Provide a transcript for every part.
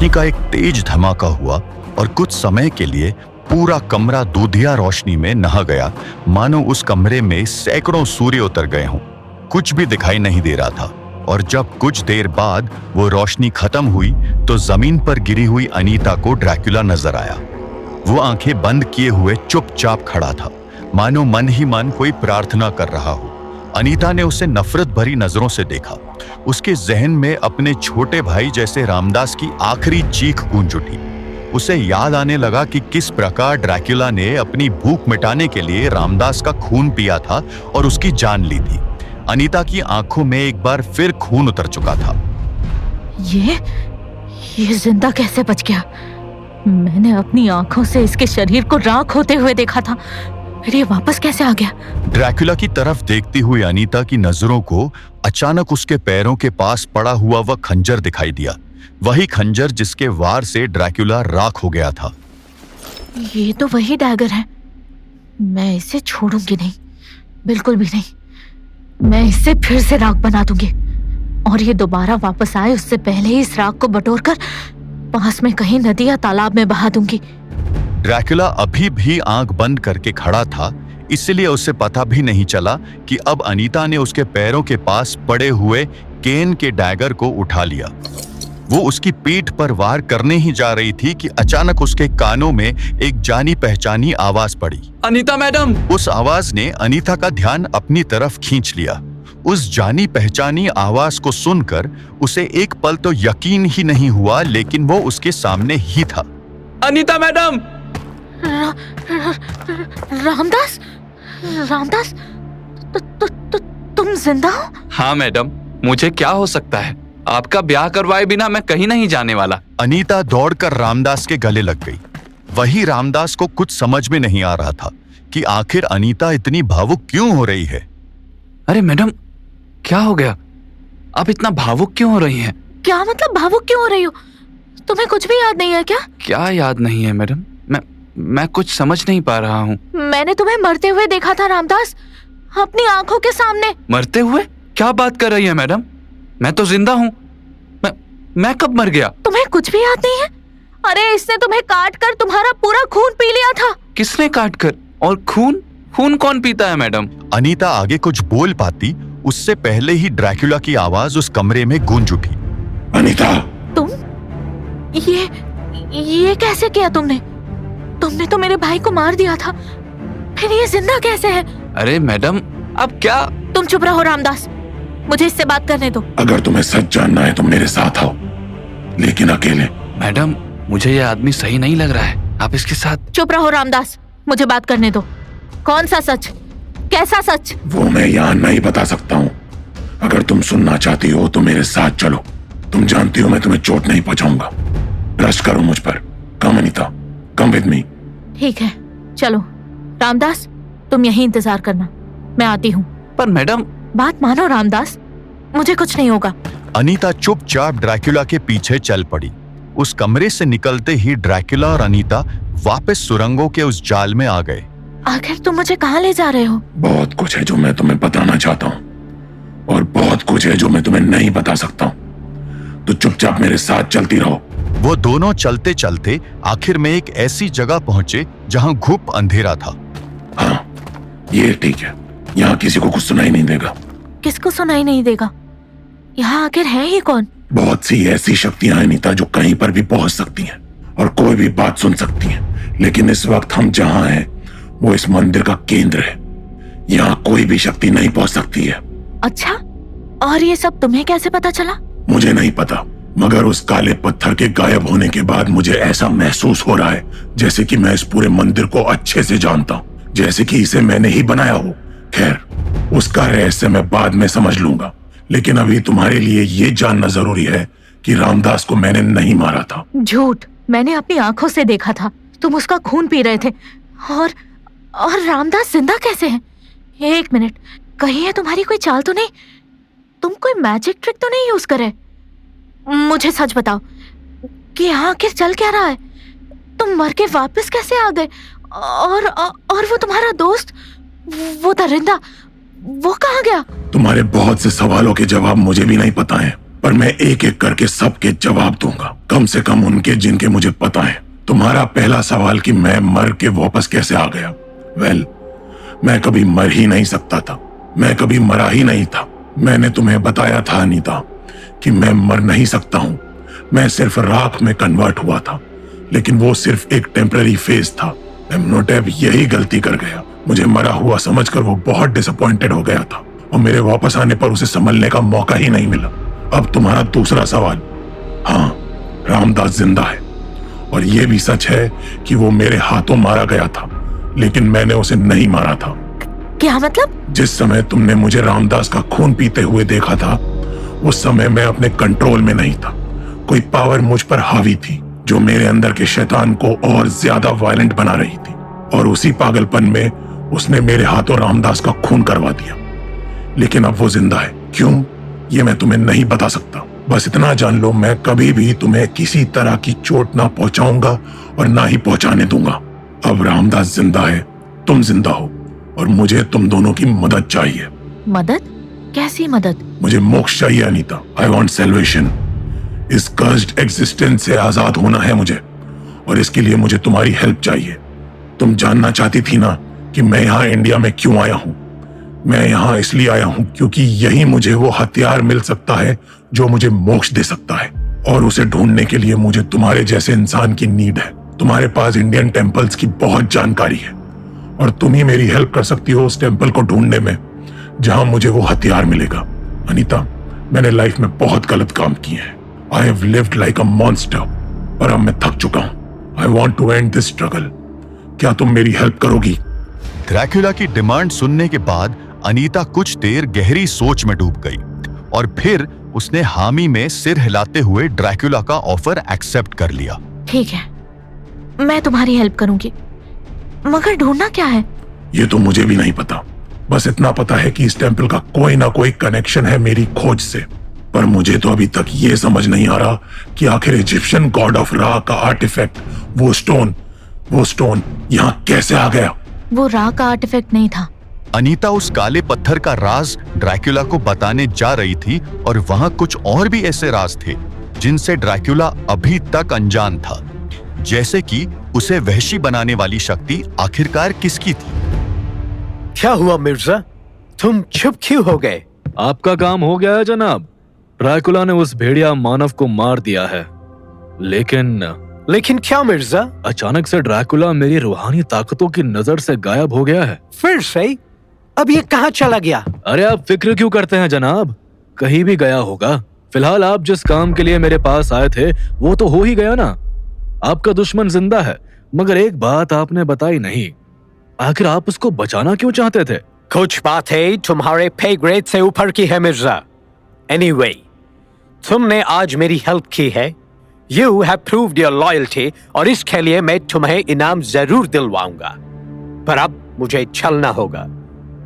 रोशनी का एक तेज धमाका हुआ और कुछ समय के लिए पूरा कमरा दूधिया रोशनी में नहा गया, मानो उस कमरे में सैकड़ों सूर्य उतर गए हों। कुछ भी दिखाई नहीं दे रहा था और जब कुछ देर बाद वो रोशनी खत्म हुई तो जमीन पर गिरी हुई अनीता को ड्रैकुला नजर आया। वो आंखें बंद किए हुए चुपचाप खड़ा था, मानो मन ही मन कोई प्रार्थना कर रहा हो। अनीता ने उसे नफरत भरी नजरों से देखा। उसके जहन में अपने छोटे भाई जैसे रामदास की आखिरी चीख गूंज उठी। उसे याद आने लगा कि किस प्रकार ड्रैकुला ने अपनी भूख मिटाने के लिए रामदास का खून पिया था और उसकी जान ली थी। अनीता की आंखों में एक बार फिर खून उतर चुका था। ये जिंदा कैसे बच गया? मैंने अपनी आंखों से इसके शरीर को राख होते हुए देखा था, फिर ये वापस कैसे आ गया? ड्रैकुला की तरफ देखती हुई अनीता की नजरों को अचानक उसके पैरों के पास पड़ा हुआ वह खंजर दिखाई दिया, वही खंजर जिसके वार से ड्रैकुला राख हो गया था। ये तो वही डैगर है। मैं इसे छोड़ूंगी नहीं, बिल्कुल भी नहीं। मैं इसे फिर से राख बना दूंगी और ये दोबारा वापस आए उससे पहले ही इस राख को बटोरकर पास में कहीं नदी या तालाब में बहा दूंगी। ड्रैकुला अभी भी आंख बंद करके खड़ा था, इसलिए उसे पता भी नहीं चला कि अब अनीता ने उसके पैरों के पास पड़े हुए केन के डैगर को उठा लिया। वो उसकी पीठ पर वार करने ही जा रही थी कि अचानक उसके कानों में एक जानी पहचानी आवाज पड़ी। अनीता मैडम! उस आवाज ने अनीता का ध्यान अपनी तरफ खींच लिया। उस जानी पहचानी आवाज को सुनकर उसे एक पल तो यकीन ही नहीं हुआ, लेकिन वो उसके सामने ही था। अनीता मैडम! रामदास, रामदास, तुम जिंदा हो? हाँ मैडम, मुझे क्या हो सकता है? आपका ब्याह करवाए बिना मैं कहीं नहीं जाने वाला। अनीता दौड़कर रामदास के गले लग गई। वही रामदास को कुछ समझ में नहीं आ रहा था कि आखिर अनीता इतनी भावुक क्यों हो रही है। अरे मैडम, क्या हो गया? आप इतना भावुक क्यों हो रही हैं? क्या मतलब भावुक क्यों हो रही हो? तुम्हें कुछ भी याद नहीं है क्या? क्या याद नहीं है मैडम? मैं कुछ समझ नहीं पा रहा हूँ। मैंने तुम्हें मरते हुए देखा था रामदास, अपनी आंखों के सामने। मरते हुए? क्या बात कर रही है मैडम? मैं तो जिंदा हूँ। मैं कब मर गया? तुम्हें कुछ भी याद नहीं है? अरे इसने तुम्हें काट कर तुम्हारा पूरा खून पी लिया था। किसने काट कर? और खून कौन पीता है मैडम? अनीता आगे कुछ बोल पाती उससे पहले ही ड्रैकुला की आवाज उस कमरे में गूंज उठी। अनीता! तुम? ये कैसे किया तुमने? तुमने तो मेरे भाई को मार दिया था, फिर ये जिंदा कैसे है? अरे मैडम, अब क्या? तुम चुप रहो रामदास, मुझे इससे बात करने दो। अगर तुम्हें सच जानना है तो मेरे साथ आओ, लेकिन अकेले। मैडम, मुझे ये आदमी सही नहीं लग रहा है, आप इसके साथ। चुप रहो रामदास, मुझे बात करने दो। कौन सा सच? कैसा सच? वो मैं यहाँ नहीं बता सकता हूँ। अगर तुम सुनना चाहती हो तो मेरे साथ चलो। तुम जानती हो मैं तुम्हें चोट नहीं पहुंचाऊंगा। ट्रस्ट करो मुझ पर। कम अनीता, कम विद मी। ठीक है, चलो। रामदास, तुम यहीं इंतजार करना, मैं आती हूँ। पर मैडम। बात मानो रामदास, मुझे कुछ नहीं होगा। अनीता चुपचाप ड्रैकुला के पीछे चल पड़ी। उस कमरे से निकलते ही ड्रैकुला और अनीता वापस सुरंगों के उस जाल में आ गए। आखिर तुम मुझे कहाँ ले जा रहे हो? बहुत कुछ है जो मैं तुम्हें बताना चाहता हूँ और बहुत कुछ है जो मैं तुम्हें नहीं बता सकता हूँ, तो चुपचाप मेरे साथ चलती रहो। वो दोनों चलते चलते आखिर में एक ऐसी जगह पहुंचे जहां घुप अंधेरा था। हाँ, ये ठीक है, यहाँ किसी को कुछ सुनाई नहीं देगा। किसको सुनाई नहीं देगा? यहाँ आखिर है ही कौन? बहुत सी ऐसी शक्तियां हैं अनीता जो कहीं पर भी पहुंच सकती हैं और कोई भी बात सुन सकती हैं, लेकिन इस वक्त हम जहाँ हैं वो इस मंदिर का केंद्र है। यहाँ कोई भी शक्ति नहीं पहुंच सकती है। अच्छा, और ये सब तुम्हें कैसे पता चला? मुझे नहीं पता, मगर उस काले पत्थर के गायब होने के बाद मुझे ऐसा महसूस हो रहा है जैसे कि मैं इस पूरे मंदिर को अच्छे से जानता हूँ, जैसे कि इसे मैंने ही बनाया हो। खैर, उसका रहस्य मैं बाद में समझ लूंगा, लेकिन अभी तुम्हारे लिए ये जानना जरूरी है कि रामदास को मैंने नहीं मारा था। झूठ! मैंने अपनी आंखों से देखा था, तुम उसका खून पी रहे थे। और रामदास जिंदा कैसे है? एक मिनट, कहीं है तुम्हारी कोई चाल तो नहीं? तुम कोई मैजिक ट्रिक तो नहीं यूज करे? मुझे सच बताओ कि यहाँ आखिर चल क्या रहा है? तुम मर के वापस कैसे आ गए? और वो तुम्हारा दोस्त, वो दरिंदा, वो कहाँ गया? तुम्हारे बहुत से सवालों के जवाब मुझे भी नहीं पता है, पर मैं एक एक करके सबके जवाब दूंगा, कम से कम उनके जिनके मुझे पता है। तुम्हारा पहला सवाल कि मैं मर के वापस कैसे आ गया। वेल, मैं कभी मर ही नहीं सकता था, मैं कभी मरा ही नहीं था। मैंने तुम्हें बताया था अनीता कि मैं मर नहीं सकता हूं, मैं सिर्फ राख में कन्वर्ट हुआ था, लेकिन वो सिर्फ एक टेम्पररी फेज था। एमनोटेप यही गलती कर गया। मुझे मरा हुआ समझकर वो बहुत डिसअपॉइंटेड हो गया था और मेरे वापस आने पर उसे संभलने का मौका ही नहीं मिला। अब तुम्हारा दूसरा सवाल, हाँ, रामदास जिंदा है और ये भी सच है कि वो मेरे हाथों मारा गया था, लेकिन मैंने उसे नहीं मारा था। क्या मतलब? जिस समय तुमने मुझे रामदास का खून पीते हुए देखा था, उस समय मैं अपने कंट्रोल में नहीं था। कोई पावर मुझ पर हावी थी जो मेरे अंदर के शैतान को और ज्यादा वायलेंट बना रही थी, और उसी पागलपन में उसने मेरे हाथों रामदास का खून करवा दिया। लेकिन अब वो जिंदा है। क्यों, ये मैं तुम्हें नहीं बता सकता। बस इतना जान लो, मैं कभी भी तुम्हें किसी तरह की चोट ना पहुंचाऊंगा और ना ही पहुंचाने दूंगा। अब रामदास जिंदा है, तुम जिंदा हो, और मुझे तुम दोनों की मदद चाहिए। मदद? कैसी मदद? मुझे मोक्ष चाहिए अनीता। I want salvation. इस कर्स्ड एग्जिस्टेंस से आजाद होना है मुझे, और इसके लिए मुझे तुम्हारी हेल्प चाहिए। तुम जानना चाहती थी ना कि मैं यहाँ इंडिया में क्यों आया हूँ। मैं यहाँ इसलिए आया हूँ क्योंकि यही मुझे वो हथियार मिल सकता है जो मुझे मोक्ष दे सकता है, और उसे ढूंढने के लिए मुझे तुम्हारे जैसे इंसान की नीड है। तुम्हारे पास इंडियन टेम्पल्स की बहुत जानकारी है, और तुम ही मेरी हेल्प कर सकती हो उस टेम्पल को ढूंढने में जहां मुझे वो हथियार मिलेगा। अनीता, मैंने लाइफ में बहुत गलत काम किए हैं। I have lived like a monster, पर अब मैं थक चुका हूं। I want to end this struggle. क्या तुम मेरी हेल्प करोगी? ड्रैकुला की डिमांड सुनने के बाद अनीता कुछ देर गहरी सोच में डूब गई, और फिर उसने हामी में सिर हिलाते हुए ड्रैकुला का ऑफर एक्सेप्ट कर लिया। ठीक है, मैं तुम्हारी हेल्प करूंगी, मगर ढूंढना क्या है? ये तो मुझे भी नहीं पता। बस इतना पता है कि इस टेम्पल का कोई ना कोई कनेक्शन है मेरी खोज से, पर मुझे तो अभी तक ये समझ नहीं आ रहा कि आखिर इजिप्शियन गॉड ऑफ रा का आर्टिफैक्ट, वो स्टोन यहाँ कैसे आ गया। वो रा का आर्टिफैक्ट नहीं था। अनीता उस काले पत्थर का राज ड्रैकुला को बताने जा रही थी, और वहां कुछ और भी ऐसे राज थे जिनसे ड्रैकुला अभी तक अनजान था, जैसे कि उसे वहशी बनाने वाली शक्ति आखिरकार किसकी थी। क्या हुआ मिर्जा, तुम चुप क्यों हो गए? आपका काम हो गया है जनाब। ड्रैकुला ने उस भेड़िया मानव को मार दिया है, लेकिन क्या मिर्जा? अचानक से ड्रैकुला मेरी रूहानी ताकतों की नजर से गायब हो गया है। फिर से? अब ये कहाँ चला गया? अरे आप फिक्र क्यों करते हैं जनाब, कहीं भी गया होगा। फिलहाल आप जिस काम के लिए मेरे पास आए थे वो तो हो ही गया ना। आपका दुश्मन जिंदा है, मगर एक बात आपने बताई नहीं, आखिर आप उसको बचाना क्यों चाहते थे? कुछ बात है तुम्हारे पे ग्रेड से ऊपर की है मिर्जा। एनीवे, तुमने आज मेरी हेल्प की है। You have proved your loyalty, और इसके लिए मैं तुम्हें इनाम जरूर दिलवाऊंगा। पर अब मुझे चलना होगा,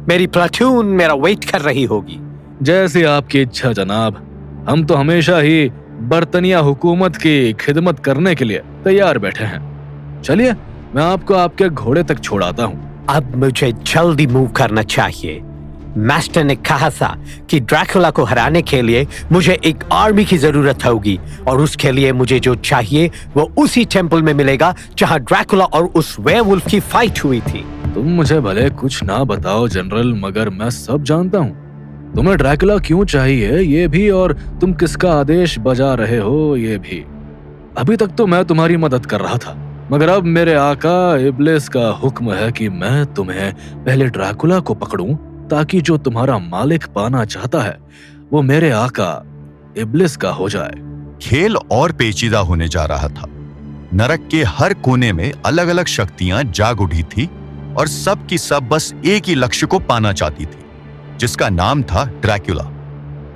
मेरी प्लाटून मेरा वेट कर रही होगी। जैसी आपकी इच्छा जनाब, हम तो हमेशा ही बर्तनिया हुकूमत की खिदमत करने के लिए तैयार बैठे हैं। चलिए, मैं आपको आपके घोड़े तक छोड़ाता हूँ। अब मुझे जल्दी मूव करना चाहिए। मास्टर ने कहा था कि ड्रैकुला को हराने के लिए मुझे एक आर्मी की जरूरत होगी, और उसके लिए मुझे जो चाहिए वो उसी टेम्पल में मिलेगा जहाँ ड्रैकुला और उस वेयरवुल्फ की फाइट हुई थी। तुम मुझे भले कुछ ना बताओ जनरल, मगर मैं सब जानता हूँ। तुम्हें ड्रैकुला क्यों चाहिए ये भी, और तुम किसका आदेश बजा रहे हो ये भी। अभी तक तो मैं तुम्हारी मदद कर रहा था, मगर अब मेरे आका इब्लिस का हुक्म है कि मैं तुम्हें पहले ड्रैकुला को पकड़ूं, ताकि जो तुम्हारा मालिक पाना चाहता है वो मेरे आका इब्लिस का हो जाए। खेल और पेचीदा होने जा रहा था। नरक के हर कोने में अलग अलग शक्तियां जाग उठी थी, और सब की सब बस एक ही लक्ष्य को पाना चाहती थी, जिसका नाम था ड्रैकुला।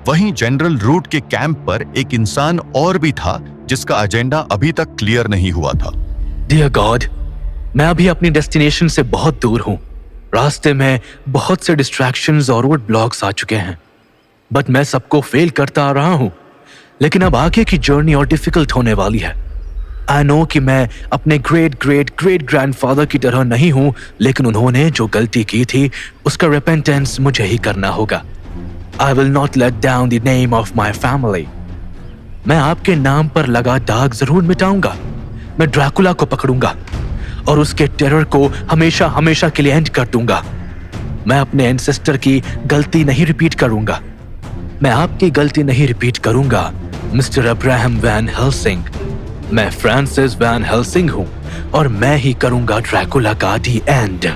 वहीं जनरल रूट के कैंप पर एक इंसान और भी था जिसका एजेंडा अभी तक क्लियर नहीं हुआ था। डियर गॉड, मैं अभी अपनी डेस्टिनेशन से बहुत दूर हूँ। रास्ते में बहुत से डिस्ट्रैक्शंस और रोड ब्लॉक्स आ चुके हैं, बट मैं सबको फेल करता आ रहा हूँ। लेकिन अब आगे की जर्नी और डिफिकल्ट होने वाली है। आई नो कि मैं अपने ग्रेट ग्रेट ग्रेट ग्रैंडफादर की तरह नहीं हूँ, लेकिन उन्होंने जो गलती की थी उसका रिपेंटेंस मुझे ही करना होगा। I will not let down the name of my family. मैं आपके नाम पर लगा दाग जरूर मिटाऊंगा। मैं ड्रैकुला को पकड़ूंगा और उसके टेरर को हमेशा हमेशा के लिए एंड कर दूंगा। मैं अपने एंसेस्टर की गलती नहीं रिपीट करूंगा। मैं आपकी गलती नहीं रिपीट करूंगा मिस्टर अब्राहम वैन हेल्सिंग। मैं फ्रांसिस वैन हेल्सिंग हूं और मैं ही करूंगा ड्रैकुला का दी एंड।